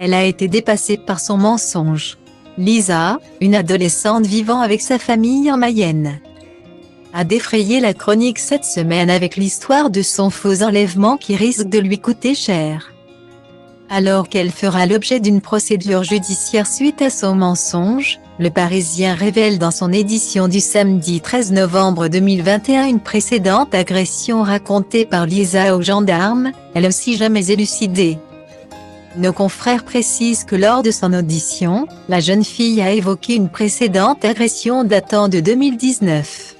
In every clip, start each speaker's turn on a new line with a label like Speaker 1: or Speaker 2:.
Speaker 1: Elle a été dépassée par son mensonge. Lisa, une adolescente vivant avec sa famille en Mayenne, a défrayé la chronique cette semaine avec l'histoire de son faux enlèvement qui risque de lui coûter cher. Alors qu'elle fera l'objet d'une procédure judiciaire suite à son mensonge, Le Parisien révèle dans son édition du samedi 13 novembre 2021 une précédente agression racontée par Lisa aux gendarmes, elle aussi jamais élucidée. Nos confrères précisent que lors de son audition, la jeune fille a évoqué une précédente agression datant de 2019.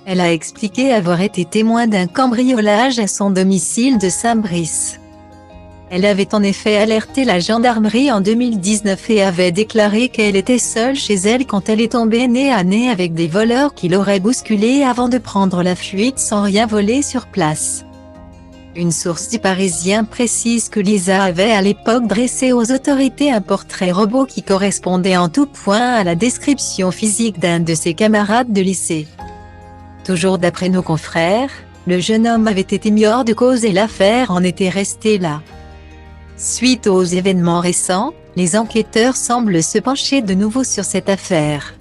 Speaker 1: Elle a expliqué avoir été témoin d'un cambriolage à son domicile de Saint-Brice. Elle avait en effet alerté la gendarmerie en 2019 et avait déclaré qu'elle était seule chez elle quand elle est tombée nez à nez avec des voleurs qui l'auraient bousculée avant de prendre la fuite sans rien voler sur place. Une source du Parisien précise que Lisa avait à l'époque dressé aux autorités un portrait robot qui correspondait en tout point à la description physique d'un de ses camarades de lycée. Toujours d'après nos confrères, le jeune homme avait été mis hors de cause et l'affaire en était restée là. Suite aux événements récents, les enquêteurs semblent se pencher de nouveau sur cette affaire.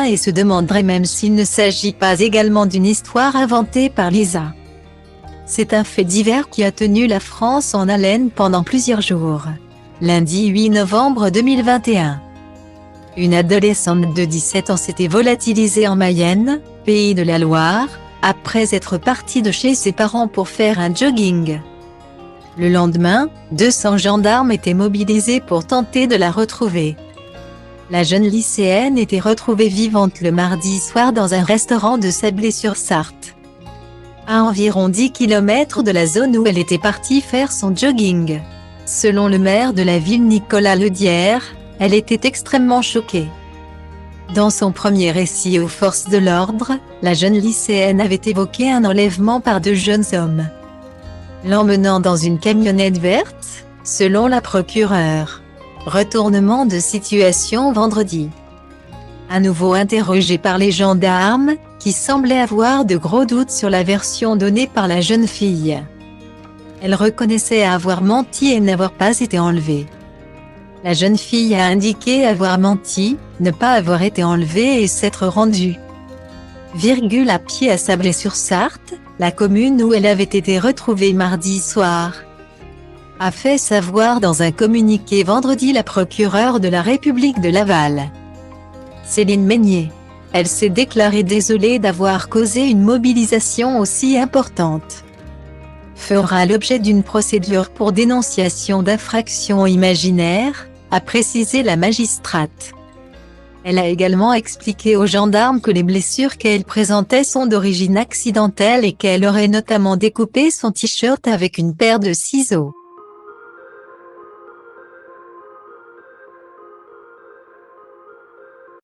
Speaker 1: Et se demanderaient même s'il ne s'agit pas également d'une histoire inventée par Lisa. C'est un fait divers qui a tenu la France en haleine pendant plusieurs jours. Lundi 8 novembre 2021. Une adolescente de 17 ans s'était volatilisée en Mayenne, pays de la Loire, après être partie de chez ses parents pour faire un jogging. Le lendemain, 200 gendarmes étaient mobilisés pour tenter de la retrouver. La jeune lycéenne était retrouvée vivante le mardi soir dans un restaurant de Sablé-sur-Sarthe, à environ 10 km de la zone où elle était partie faire son jogging. Selon le maire de la ville Nicolas Ledière, elle était extrêmement choquée. Dans son premier récit aux forces de l'ordre, la jeune lycéenne avait évoqué un enlèvement par 2 jeunes hommes, l'emmenant dans une camionnette verte, selon la procureure. Retournement de situation vendredi. À nouveau interrogée par les gendarmes, qui semblaient avoir de gros doutes sur la version donnée par la jeune fille. Elle reconnaissait avoir menti et n'avoir pas été enlevée. La jeune fille a indiqué avoir menti, ne pas avoir été enlevée et s'être rendue à pied à Sablé-sur-Sarthe, la commune où elle avait été retrouvée mardi soir, a fait savoir dans un communiqué vendredi la procureure de la République de Laval, Céline Meignier. Elle s'est déclarée désolée d'avoir causé une mobilisation aussi importante. Fera l'objet d'une procédure pour dénonciation d'infraction imaginaire, a précisé la magistrate. Elle a également expliqué aux gendarmes que les blessures qu'elle présentait sont d'origine accidentelle et qu'elle aurait notamment découpé son t-shirt avec une paire de ciseaux.